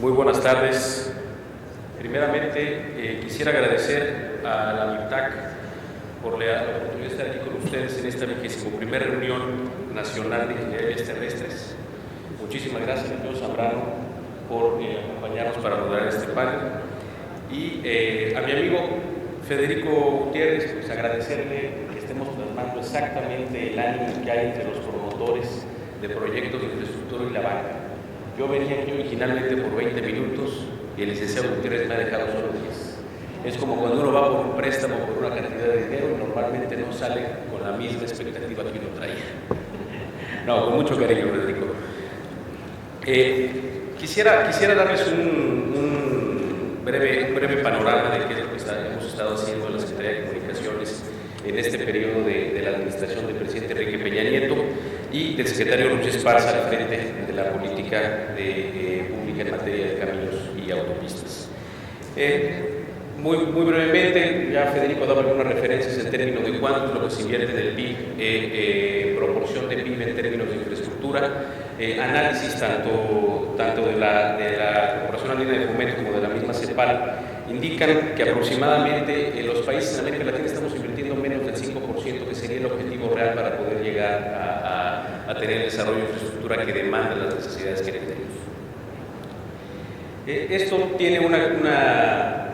Muy buenas tardes. Primeramente, quisiera agradecer a la MIPTAC por la oportunidad de estar aquí con ustedes en esta 21ª reunión nacional de ingenierías terrestres. Muchísimas gracias, señor Zambrano, por acompañarnos para moderar este panel. Y a mi amigo Federico Gutiérrez, pues agradecerle que estemos plasmando exactamente el ánimo que hay entre los promotores de proyectos de infraestructura y la banca. Yo venía aquí originalmente por 20 minutos y el licenciado Gutiérrez me ha dejado solo 10. Es como cuando uno va por un préstamo por una cantidad de dinero y normalmente no sale con la misma expectativa que uno traía. No, con mucho cariño, Federico. Quisiera darles un breve panorama de qué es lo que hemos estado haciendo en la Secretaría de Comunicaciones en este periodo de la administración del presidente Enrique Peña Nieto y del secretario Luis Esparza al frente de la política pública en materia de caminos y autopistas. Muy brevemente, ya Federico daba algunas referencias en términos de cuánto es lo que se invierte del PIB, proporción de PIB en términos de infraestructura, análisis tanto de la Corporación Andina de Fomento como de la misma CEPAL, indican que aproximadamente en los países en América Latina estamos invirtiendo menos del 5%, que sería el objetivo real para poder llegar a tener el desarrollo de infraestructura que demanda las necesidades que tenemos. Esto tiene una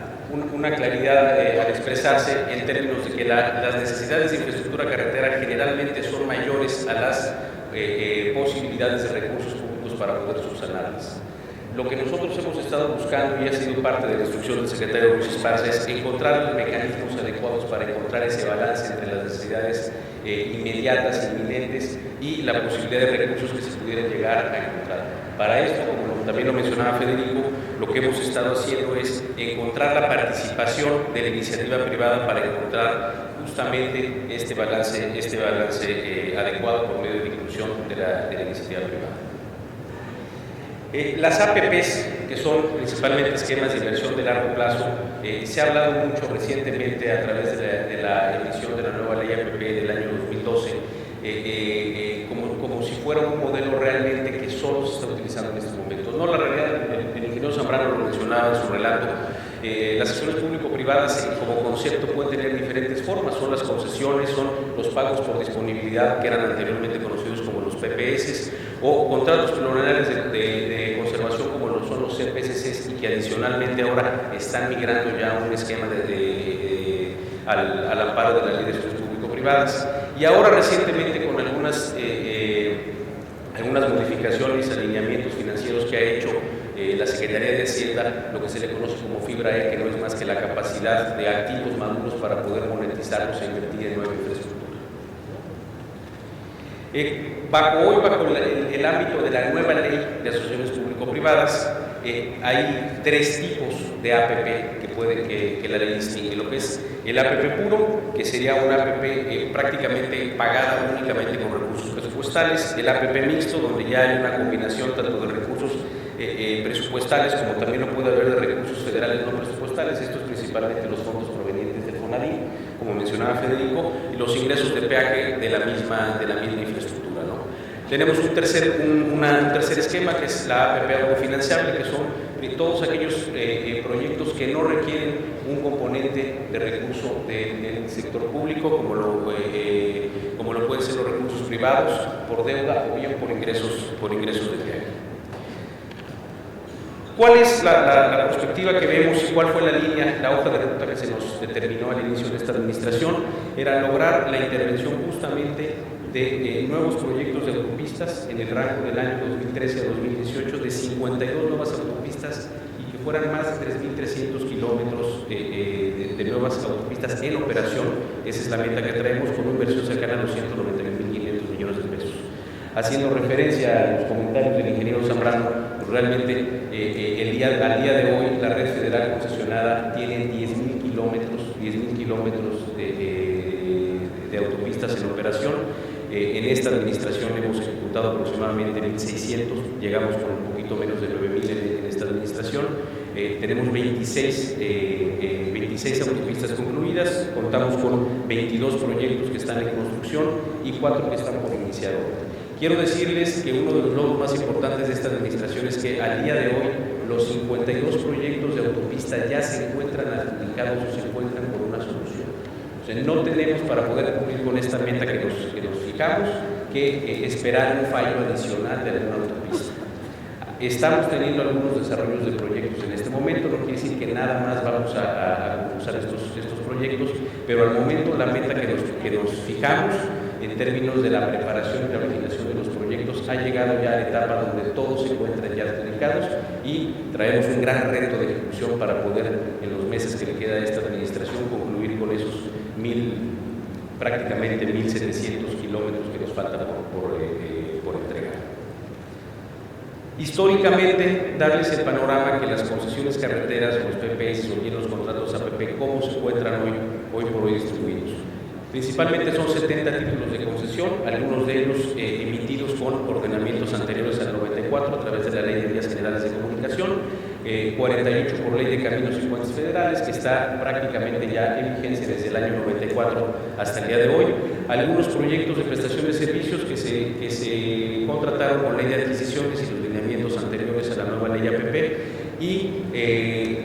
claridad al expresarse en términos de que las necesidades de infraestructura carretera generalmente son mayores a las posibilidades de recursos públicos para poder subsanarlas. Lo que nosotros hemos estado buscando y ha sido parte de la instrucción del secretario Luis Esparza es encontrar los mecanismos adecuados para encontrar ese balance entre las necesidades inmediatas, inminentes y la posibilidad de recursos que se pudieran llegar a encontrar. Para esto, como también lo mencionaba Federico, lo que hemos estado haciendo es encontrar la participación de la iniciativa privada para encontrar justamente este balance adecuado por medio de la inclusión de la iniciativa privada. Las APPs, que son principalmente esquemas de inversión de largo plazo, se ha hablado mucho recientemente a través de la emisión de la nueva ley APP del año 2012, como si fuera un modelo realmente que solo se está utilizando en estos momentos. No, la realidad, el ingeniero Zambrano lo mencionaba en su relato, las acciones público-privadas como concepto pueden tener diferentes formas, son las concesiones, son los pagos por disponibilidad que eran anteriormente conocidos como los PPS, o contratos plurianuales de conservación como lo son los CPSCs y que adicionalmente ahora están migrando ya a un esquema al amparo de la ley de acciones público-privadas. Y ahora recientemente con algunas modificaciones, alineamientos financieros que ha hecho la Secretaría de Hacienda, lo que se le conoce como Fibra E, que no es más que la capacidad de activos maduros para poder monetizarlos e invertir en nueva infraestructura. Bajo el ámbito de la nueva ley de asociaciones público-privadas, hay tres tipos de APP que la ley distingue. Lo que es el APP puro, que sería un APP prácticamente pagada únicamente con recursos presupuestales; el APP mixto, donde ya hay una combinación tanto de recursos presupuestales como también lo puede haber de recursos federales no presupuestales, estos principalmente los fondos provenientes del FONADIN, como mencionaba Federico, y los ingresos de peaje de la misma infraestructura, ¿no? Tenemos un tercer esquema, que es la APP autofinanciable, que son todos aquellos proyectos que no requieren un componente de recurso del sector público, como lo pueden ser los recursos privados, por deuda o bien por ingresos de peaje. ¿Cuál es la perspectiva que vemos y cuál fue la hoja de ruta que se nos determinó al inicio de esta administración? Era lograr la intervención justamente de nuevos proyectos de autopistas en el rango del año 2013 a 2018, de 52 nuevas autopistas y que fueran más de 3.300 kilómetros de nuevas autopistas en operación. Esa es la meta que traemos, con una inversión cercana a los 199.500 millones de pesos. Haciendo referencia a los comentarios del ingeniero Zambrano, pues realmente al día de hoy la red federal concesionada tiene 10.000 kilómetros de autopistas en operación. En esta administración hemos ejecutado aproximadamente 1.600, llegamos con un poquito menos de 9.000 en esta administración. Tenemos 26 autopistas concluidas, contamos con 22 proyectos que están en construcción y 4 que están por iniciar. Quiero decirles que uno de los logros más importantes de esta administración es que al día de hoy los 52 proyectos de autopista ya se encuentran adjudicados o se encuentran con una solución. O sea, no tenemos, para poder cumplir con esta meta que nos fijamos, que esperar un fallo adicional de alguna autopista. Estamos teniendo algunos desarrollos de proyectos en este momento, no quiere decir que nada más vamos a usar estos proyectos, pero al momento la meta que nos fijamos en términos de la preparación y la originación de los proyectos ha llegado ya a la etapa donde todos se encuentran ya adjudicados y traemos un gran reto de ejecución para poder en los meses que le queda a esta administración concluir con esos prácticamente 1.700 kilómetros que nos faltan por entregar. Históricamente, darles el panorama que las concesiones carreteras, los PPS o bien los contratos APP, cómo se encuentran hoy por hoy distribuidos. Principalmente son 70 títulos de concesión, algunos de ellos emitidos con ordenamientos anteriores al 94 a través de la Ley de Vías Generales de Comunicación, 48 por Ley de Caminos y Puentes Federales, que está prácticamente ya en vigencia desde el año 94 hasta el día de hoy. Algunos proyectos de prestación de servicios que se contrataron con Ley de Adquisiciones y los lineamientos anteriores a la nueva Ley APP. Y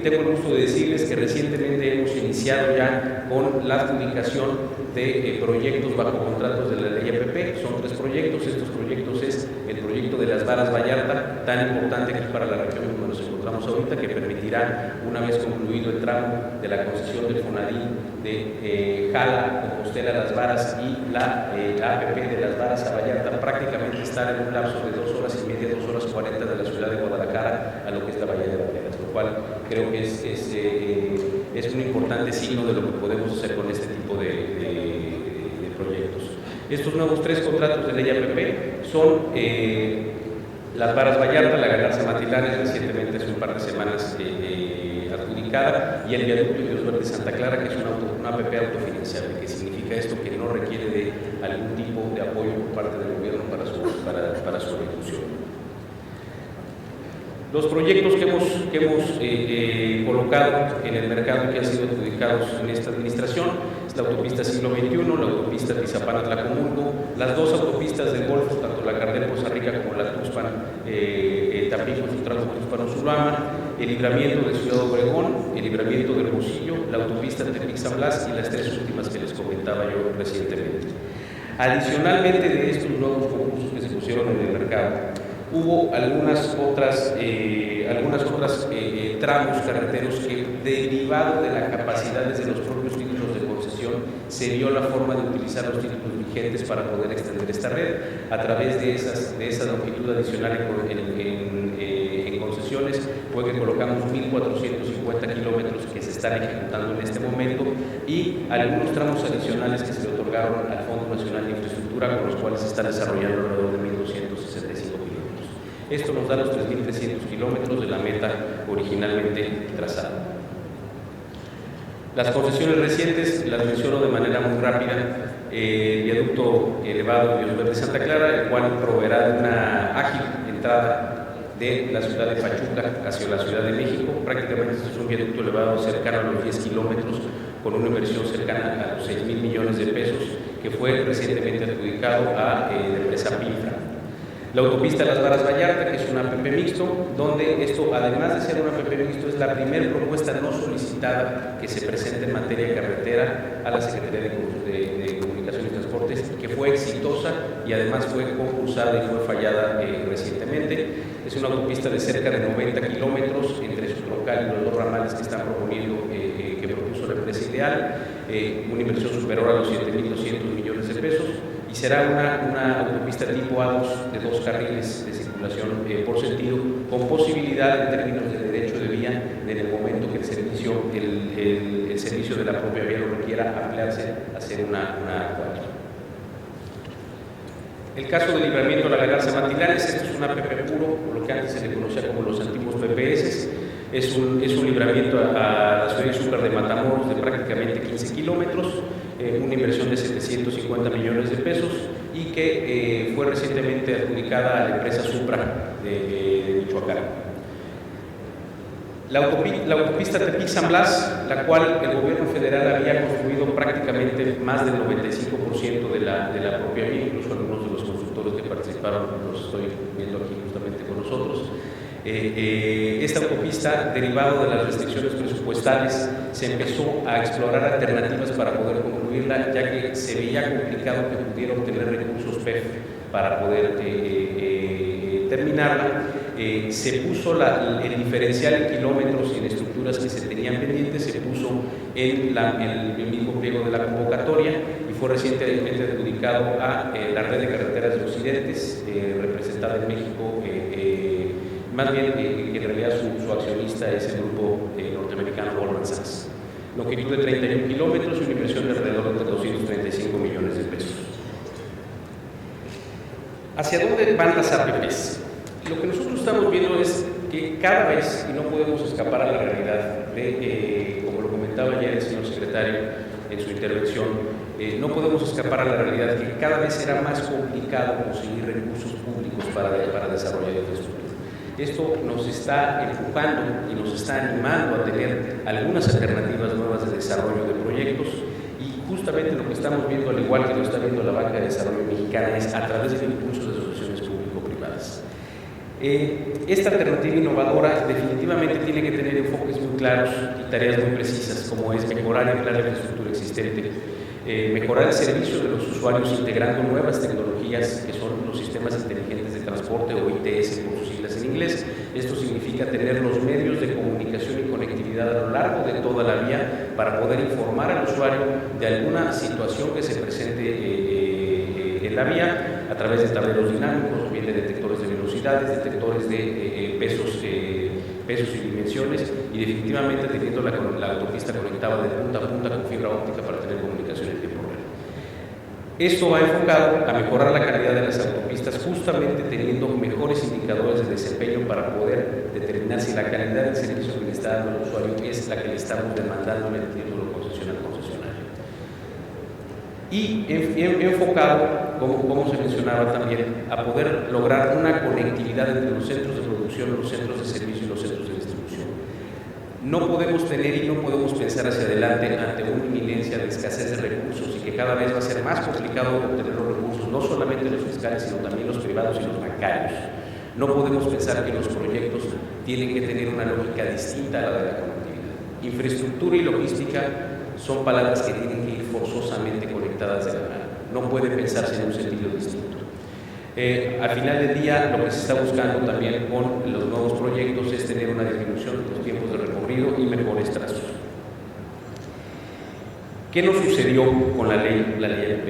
tengo el gusto de decirles que recientemente hemos iniciado ya con la adjudicación de proyectos bajo contratos de la Ley APP. Son 3 proyectos. Estos proyectos es el proyecto de las Varas Vallarta, tan importante aquí para la región donde nos encontramos ahorita, que permitirá, una vez concluido el tramo de la concesión del Fonadí de Jala, Compostela, Las Varas y la APP de Las Varas a Vallarta, prácticamente estar en un lapso de 2 horas y media, 2 horas 40 de la ciudad de Guadalajara a lo que es la Bahía de Vallarta, lo cual creo que es un importante signo de lo que podemos hacer con este tipo de proyectos. Estos nuevos 3 contratos de Ley APP son Las Varas Vallarta, la Galarza Matilanes, recientemente hace un par de semanas adjudicada, y el viaducto Dios Verde Santa Clara, que es una APP autofinanciable. ¿Qué significa esto? Que no requiere de algún tipo de apoyo por parte del gobierno para su ejecución. Los proyectos que hemos colocado en el mercado y que han sido adjudicados en esta administración es la autopista Siglo XXI, la autopista Tizapán-Atlacomulco, las 2 autopistas del Golfo, tanto la Cardel-Poza Rica como la Tuxpan-Tampico, su tramo Tuxpan-Usulama, el libramiento de Ciudad Obregón, el libramiento de Hermosillo, la autopista Tepic-San Blas y las 3 últimas que les comentaba yo recientemente. Adicionalmente de estos nuevos concursos que se pusieron en el mercado, hubo algunas otras tramos carreteros que, derivado de las capacidades de los propios títulos de concesión, se vio la forma de utilizar los títulos vigentes para poder extender esta red. A través de esa longitud adicional en concesiones fue que colocamos 1.450 kilómetros que se están ejecutando en este momento y algunos tramos adicionales que se le otorgaron al Fondo Nacional de Infraestructura, con los cuales se están desarrollando alrededor de 1.265 kilómetros. Esto nos da los 3.300 kilómetros de la meta originalmente trazada. Las concesiones recientes las menciono de manera muy rápida. El viaducto elevado Dios Verde Santa Clara, el cual proveerá de una ágil entrada de la ciudad de Pachuca hacia la Ciudad de México. Prácticamente este es un viaducto elevado cercano a los 10 kilómetros, con una inversión cercana a los 6.000 millones de pesos, que fue recientemente adjudicado a la empresa Pilfra. La autopista Las Varas Vallarta, que es un APP mixto, donde esto, además de ser un APP mixto, es la primera propuesta no solicitada que se presenta en materia carretera a la Secretaría de Comunicaciones y Transportes, que fue exitosa y además fue concursada y fue fallada recientemente. Es una autopista de cerca de 90 kilómetros entre su troncal y los 2 ramales que están proponiendo, que propuso la empresa Ideal, una inversión superior a los 7.200 millones de pesos. Y será una autopista tipo A2 de 2 carriles de circulación por sentido, con posibilidad en términos de derecho de vía, en el momento que el servicio de la propia vía lo requiera, ampliarse a hacer una 4. El caso del libramiento de la Galarza Matilanes, esto es un APP puro, lo que antes se le conocía como los antiguos PPS. Es un libramiento a la ciudad de Izúcar de Matamoros de prácticamente 15 kilómetros, una inversión de 750 millones de pesos y que fue recientemente adjudicada a la empresa Supra de Michoacán. La autopista Tepic-San Blas, la cual el gobierno federal había construido prácticamente más del 95% de la propia vía, incluso algunos de los constructores que participaron los estoy viendo aquí justamente con nosotros. Esta autopista, derivado de las restricciones presupuestales, se empezó a explorar alternativas para poder concluirla, ya que se veía complicado que pudiera obtener recursos PEF para poder terminarla. Se puso el diferencial en kilómetros y en estructuras que se tenían pendientes, se puso en el mismo pliego de la convocatoria y fue recientemente adjudicado a la red de carreteras de Occidentes, representada en México, más bien que en realidad su accionista es el grupo norteamericano Goldman Sachs. Longitud de 31 kilómetros y una inversión de alrededor de 235 millones de pesos. ¿Hacia dónde van las APPs? Lo que nosotros estamos viendo es que cada vez, y no podemos escapar a la realidad, como lo comentaba ayer el señor secretario en su intervención, no podemos escapar a la realidad que cada vez será más complicado conseguir recursos públicos para desarrollar infraestructura. Esto nos está empujando y nos está animando a tener algunas alternativas nuevas de desarrollo de proyectos, y justamente lo que estamos viendo, al igual que lo está viendo la Banca de Desarrollo Mexicana, es a través del impulso de soluciones público-privadas. Esta alternativa innovadora definitivamente tiene que tener enfoques muy claros y tareas muy precisas, como es mejorar y ampliar la infraestructura existente, mejorar el servicio de los usuarios integrando nuevas tecnologías que son los sistemas inteligentes de transporte, o ITS por sus siglas en inglés. Esto significa tener los medios de comunicación y conectividad a lo largo de toda la vía para poder informar al usuario de alguna situación que se presente en la vía a través de tableros dinámicos, o bien de detectores de velocidades, detectores de pesos y dimensiones, y definitivamente teniendo la autopista conectada de punta a punta con fibra óptica para tener comunicación en tiempo real. Esto va enfocado a mejorar la calidad de las autopistas, justamente teniendo mejores indicadores de desempeño para poder determinar si la calidad del servicio que le está dando al usuario es la que le estamos demandando en el título concesionario. Y enfocado, como se mencionaba también, a poder lograr una conectividad entre los centros de producción, los centros de servicio y los centros de distribución. No podemos tener y no podemos pensar hacia adelante ante una inminencia de escasez de recursos, y que cada vez va a ser más complicado obtener los recursos, no solamente los fiscales, sino también los privados y los bancarios. No podemos pensar que los proyectos tienen que tener una lógica distinta a la de la conectividad. Infraestructura y logística son palabras que tienen que ir forzosamente conectadas de la mano. No puede pensarse en un sentido distinto. Al final del día, lo que se está buscando también con los nuevos proyectos es tener una disminución de los tiempos de recorrido y mejores trazos. ¿Qué nos sucedió con la ley APP?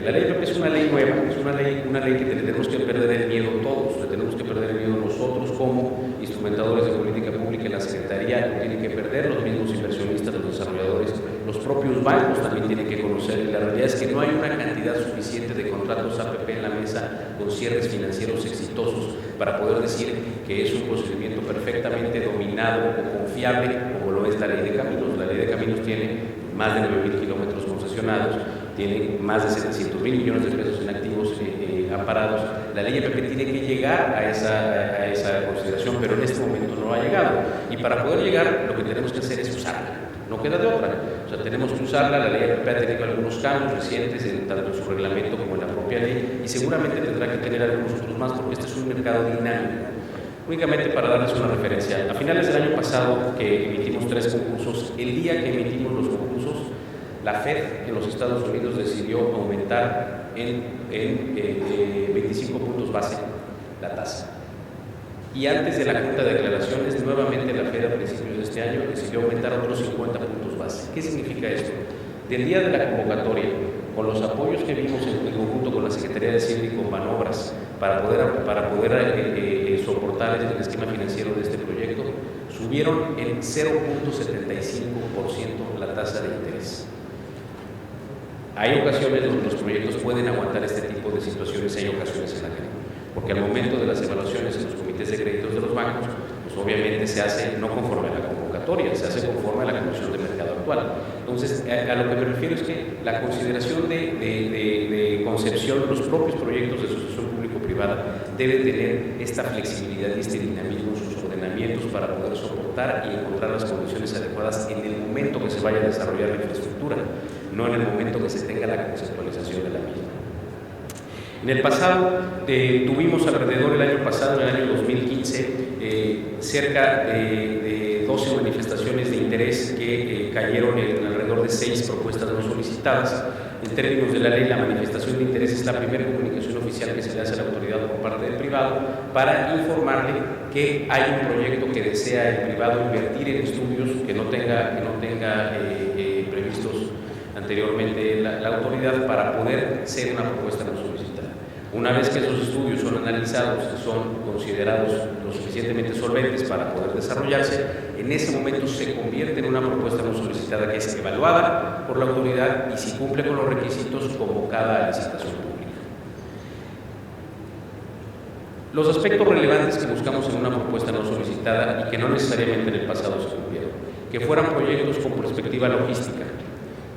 La ley APP es una ley nueva, es una ley que tenemos que perder el miedo todos, le tenemos que perder el miedo nosotros como instrumentadores de política pública en la Secretaría, lo tienen que perder los mismos inversionistas, los desarrolladores, los propios bancos también tienen que conocer, y la realidad es que no hay una cantidad suficiente de contratos APP en la mesa con cierres financieros exitosos para poder decir que es un procedimiento perfectamente dominado o confiable, como lo es la ley de caminos. La ley de caminos tiene más de 9,000 kilómetros concesionados, tiene más de 700,000 millones de pesos en activos amparados. La ley APP tiene que llegar a esa consideración, pero en este momento no ha llegado. Y para poder llegar, lo que tenemos que hacer es usarla. No queda de otra. O sea, tenemos que usarla. La ley APP ha tenido algunos cambios recientes, tanto en su reglamento como en la propia ley, y seguramente tendrá que tener algunos otros más, porque este es un mercado dinámico. Únicamente para darles una referencia, a finales del año pasado que emitimos 3 concursos, el día que emitimos los concursos, la FED en los Estados Unidos decidió aumentar en 25 puntos base la tasa. Y antes de la Junta de Declaraciones, nuevamente la FED a principios de este año decidió aumentar otros 50 puntos base. ¿Qué significa esto? Del día de la convocatoria, con los apoyos que vimos en conjunto con la Secretaría de Hacienda y con Banobras para poder soportar el esquema financiero de este proyecto, subieron en 0,75% la tasa de interés. Hay ocasiones donde los proyectos pueden aguantar este tipo de situaciones, hay ocasiones en las que no, porque al momento de las evaluaciones en los comités de créditos de los bancos, pues obviamente se hace no conforme a la convocatoria, se hace conforme a la condición de mercado actual. Entonces, a lo que me refiero es que la consideración de concepción de los propios proyectos de asociación público-privada debe tener esta flexibilidad y este dinamismo en sus ordenamientos para poder soportar y encontrar las condiciones adecuadas en el momento que se vaya a desarrollar la infraestructura, no en el momento que se tenga la conceptualización de la misma. En el pasado tuvimos alrededor del año pasado, en el año 2015, cerca de 12 manifestaciones de interés que cayeron en alrededor de 6 propuestas no solicitadas. En términos de la ley, la manifestación de interés es la primera comunicación oficial que se le hace a la autoridad por parte del privado para informarle que hay un proyecto que desea el privado invertir en estudios que no tenga previstos anteriormente la autoridad para poder ser una propuesta no solicitada. Una vez que esos estudios son analizados y son considerados lo suficientemente solventes para poder desarrollarse, en ese momento se convierte en una propuesta no solicitada que es evaluada por la autoridad y, si cumple con los requisitos, convocada a licitación pública. Los aspectos relevantes que buscamos en una propuesta no solicitada y que no necesariamente en el pasado se cumplieron: que fueran proyectos con perspectiva logística,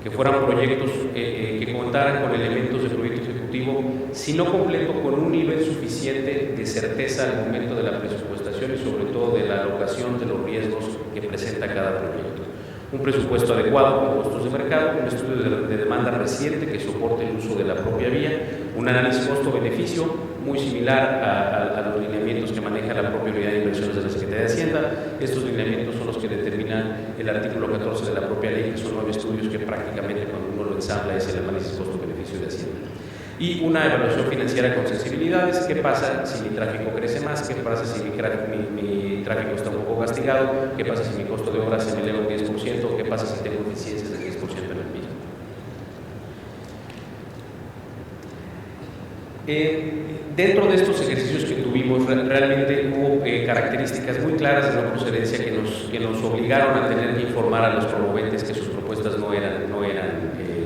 que fueran proyectos que contaran con elementos de proyecto ejecutivo, si no completo, con un nivel suficiente de certeza al momento de la presupuestación y sobre todo de la alocación de los riesgos que presenta cada proyecto. Un presupuesto adecuado con costos de mercado, un estudio de demanda reciente que soporte el uso de la propia vía, un análisis costo-beneficio muy similar a los lineamientos que maneja la propia unidad de inversiones de la Secretaría de Hacienda. Estos lineamientos son los que determinan el artículo 14 de la propia ley, que son 9 estudios que prácticamente, cuando uno lo ensambla, es el análisis costo-beneficio de Hacienda. Y una evaluación financiera con sensibilidades: qué pasa si mi tráfico crece más, qué pasa si mi tráfico está un poco castigado, qué pasa si mi costo de obra se me eleva un 10%, qué pasa si tengo eficiencias del 10% en el mismo. Dentro de estos ejercicios que tuvimos, realmente hubo características muy claras de no procedencia que nos obligaron a tener que informar a los promoventes que sus propuestas no eran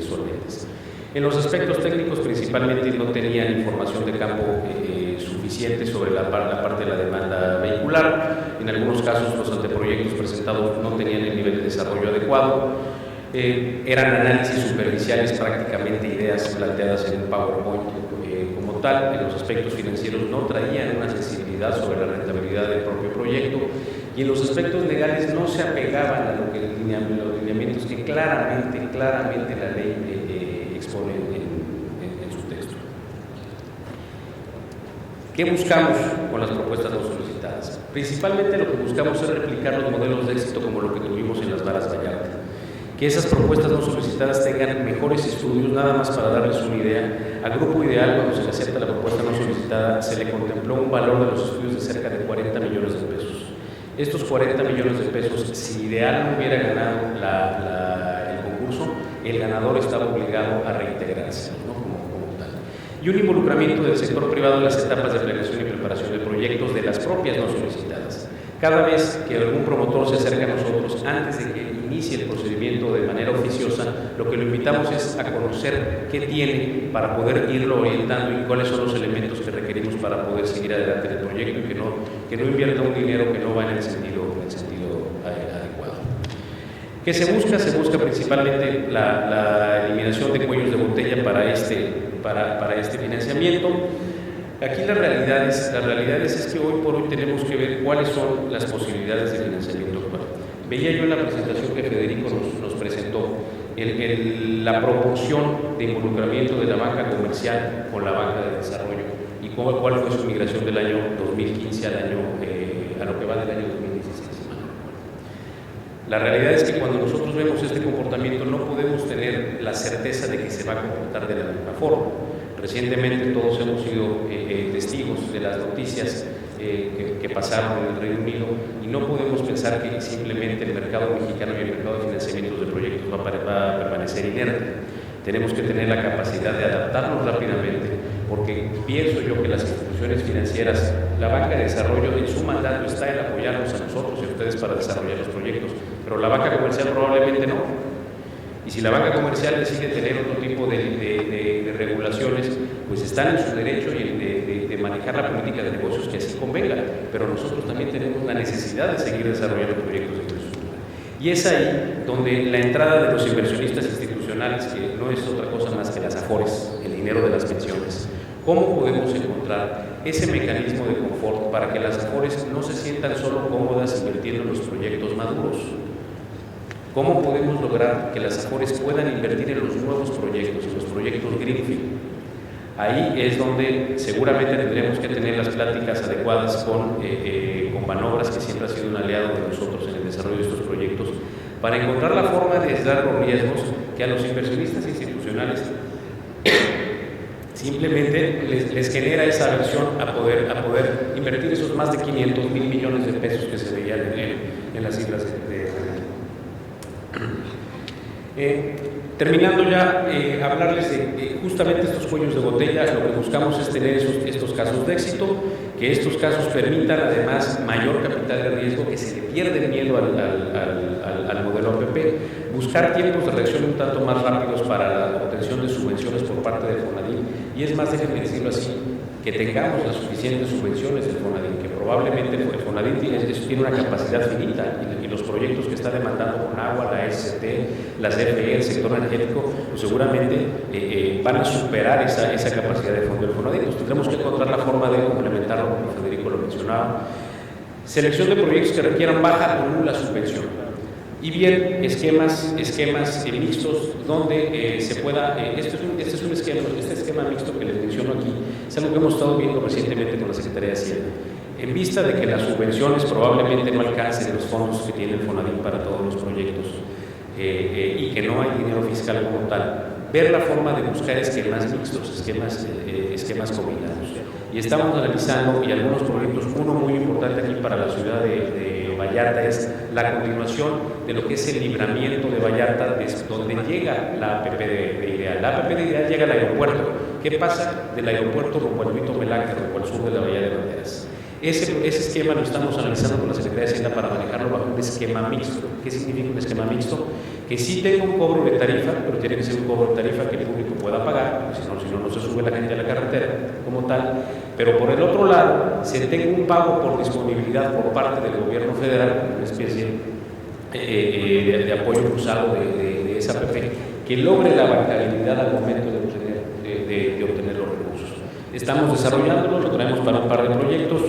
solventes. En los aspectos técnicos, principalmente, no tenían información de campo suficiente sobre la parte de la demanda vehicular. En algunos casos, los anteproyectos presentados no tenían el nivel de desarrollo adecuado. Eran análisis superficiales, prácticamente ideas planteadas en un PowerPoint como tal. En los aspectos financieros no traían una sensibilidad sobre la rentabilidad del propio proyecto, y en los aspectos legales no se apegaban a los lineamientos que claramente la ley expone en su texto. ¿Qué buscamos con las propuestas no solicitadas? Principalmente lo que buscamos es replicar los modelos de éxito como lo que tuvimos en las Varas Vallarta. Que esas propuestas no solicitadas tengan mejores estudios. Nada más para darles una idea, al grupo Ideal, cuando se le acepta la propuesta no solicitada, se le contempló un valor de los estudios de cerca de 40 millones de pesos. Estos 40 millones de pesos, si Ideal no hubiera ganado el concurso, el ganador estaba obligado a reintegrarse, ¿no? como tal. Y un involucramiento del sector privado en las etapas de planeación y preparación de proyectos de las propias no solicitadas. Cada vez que algún promotor se acerca a nosotros, antes de que inicie el procedimiento de manera oficiosa, lo que lo invitamos es a conocer qué tiene para poder irlo orientando y cuáles son los elementos que requerimos para poder seguir adelante en el proyecto, y que no invierta un dinero que no va en el sentido adecuado. ¿Qué se busca? Se busca principalmente la eliminación de cuellos de botella para este financiamiento. Aquí la realidad es que hoy por hoy tenemos que ver cuáles son las posibilidades de financiamiento actual. Veía yo en la presentación que Federico nos presentó la proporción de involucramiento de la banca comercial con la banca de desarrollo y cuál fue su migración del año 2015 a lo que va del año 2016. La realidad es que cuando nosotros vemos este comportamiento no podemos tener la certeza de que se va a comportar de la misma forma. Recientemente todos hemos sido testigos de las noticias que pasaron en el Reino Unido, y no podemos pensar que simplemente el mercado mexicano y el mercado de financiamientos de proyectos va a permanecer inerte. Tenemos que tener la capacidad de adaptarnos rápidamente, porque pienso yo que las instituciones financieras, la banca de desarrollo, en su mandato está en apoyarnos a nosotros y a ustedes para desarrollar los proyectos, pero la banca comercial probablemente no. Y si la banca comercial decide tener otro tipo de regulaciones, pues están en su derecho de manejar la política de negocios que así convenga, pero nosotros también tenemos la necesidad de seguir desarrollando proyectos de infraestructura. Y es ahí donde la entrada de los inversionistas institucionales, que no es otra cosa más que las AFORES, el dinero de las pensiones, ¿cómo podemos encontrar ese mecanismo de confort para que las AFORES no se sientan solo cómodas invirtiendo en los proyectos maduros? ¿Cómo podemos lograr que las AFORES puedan invertir en los nuevos proyectos, en los proyectos Greenfield? Ahí es donde seguramente tendremos que tener las pláticas adecuadas con Banobras, que siempre ha sido un aliado de nosotros en el desarrollo de estos proyectos, para encontrar la forma de aislar los riesgos que a los inversionistas institucionales simplemente les genera esa aversión a poder invertir esos más de 500 mil millones de pesos que se veían en las cifras de terminando ya, hablarles de justamente estos cuellos de botella. Lo que buscamos es tener estos casos de éxito, que estos casos permitan además mayor capital de riesgo, que se le pierde el miedo al modelo APP, buscar tiempos de reacción un tanto más rápidos para la obtención de subvenciones por parte de Fonadín, y es más, déjenme decirlo así, que tengamos las suficientes subvenciones del Fonadín, que probablemente el Fonadín tiene una capacidad finita, y los proyectos que está demandando con agua, la ST, la CFE, el sector energético, pues seguramente van a superar esa capacidad de fondo del Fonadín. Entonces tendremos que encontrar la forma de complementarlo, como Federico lo mencionaba. Selección de proyectos que requieran baja o nula subvención. Y bien, esquemas mixtos donde se pueda, este esquema mixto que les menciono aquí, es algo que hemos estado viendo recientemente con la Secretaría de Hacienda. En vista de que las subvenciones probablemente no alcancen los fondos que tiene el Fonadín para todos los proyectos y que no hay dinero fiscal como tal, ver la forma de buscar esquemas mixtos, esquemas combinados. Y estamos analizando, y algunos proyectos, uno muy importante aquí para la ciudad de Vallarta es la continuación de lo que es el libramiento de Vallarta, desde donde llega la APP de Ideal. La APP de Ideal llega al aeropuerto. ¿Qué pasa del aeropuerto rumbo al Vito Velázquez, rumbo al sur de la Bahía de Banderas? Ese esquema lo estamos analizando con la Secretaría de Hacienda para manejarlo bajo un esquema mixto. ¿Qué significa un esquema mixto? Que sí tenga un cobro de tarifa, pero tiene que ser un cobro de tarifa que el público pueda pagar, porque si no se sube la gente a la carretera como tal. Pero por el otro lado, se tenga un pago por disponibilidad por parte del gobierno federal, una especie de apoyo cruzado de esa APP, que logre la bancabilidad al momento de obtener los recursos. Estamos desarrollándolo, lo traemos para un par de proyectos,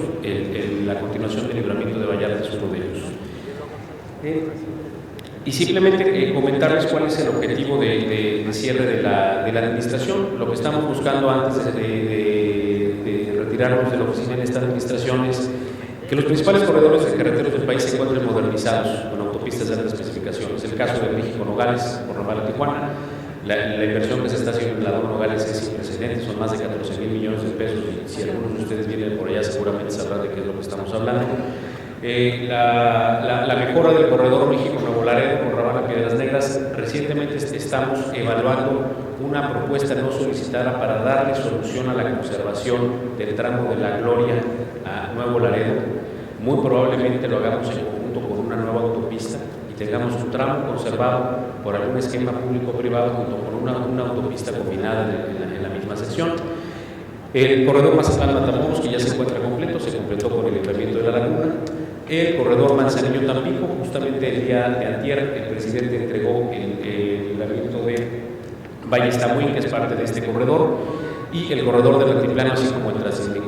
la continuación del libramiento de Vallarta es uno de ellos. Y simplemente comentarles cuál es el objetivo de cierre de la administración. Lo que estamos buscando antes de retirarnos de la oficina en esta administración es que los principales corredores de carreteros del país se encuentren modernizados con autopistas de altas especificaciones. El caso de México-Nogales, por Ramal a Tijuana. La inversión que se está haciendo en la Nogales es sin precedentes, son más de 14 mil millones de pesos, y si algunos de ustedes vienen por allá seguramente sabrán de qué es lo que estamos hablando. La mejora del corredor México-Nuevo Laredo por Rabana Piedras Negras. Recientemente estamos evaluando una propuesta no solicitada para darle solución a la conservación del tramo de La Gloria a Nuevo Laredo. Muy probablemente lo hagamos en conjunto con una nueva autopista y tengamos un tramo conservado por algún esquema público-privado junto con una autopista combinada en la misma sección. El corredor Mazatlán-Matamoros, que ya se encuentra completo, se completó con el libramiento de la laguna. El corredor Manzanillo-Tampico, justamente el día de antier, el presidente entregó el libramiento de Valle Estamuín, que es parte de este corredor, y el corredor del Altiplano, así como el Transísmico.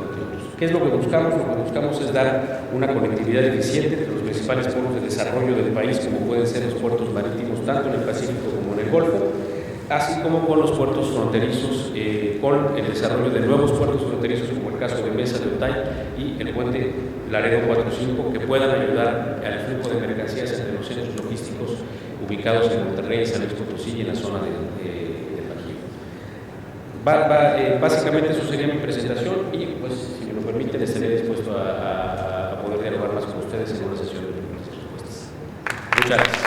¿Qué es lo que buscamos? Lo que buscamos es dar una conectividad eficiente entre los principales polos de desarrollo del país, como pueden ser los puertos marítimos, tanto en el Pacífico como en el Golfo, así como con los puertos fronterizos, con el desarrollo de nuevos puertos fronterizos, como el caso de Mesa de Otay y el puente Laredo 4.5, que puedan ayudar al flujo de mercancías entre los centros logísticos ubicados en Monterrey, San Luis Potosí y en la zona del Bajío. Básicamente eso sería mi presentación y, pues, si me lo permiten, estaré dispuesto a poder dialogar más con ustedes en una sesión de preguntas y respuestas. Muchas gracias.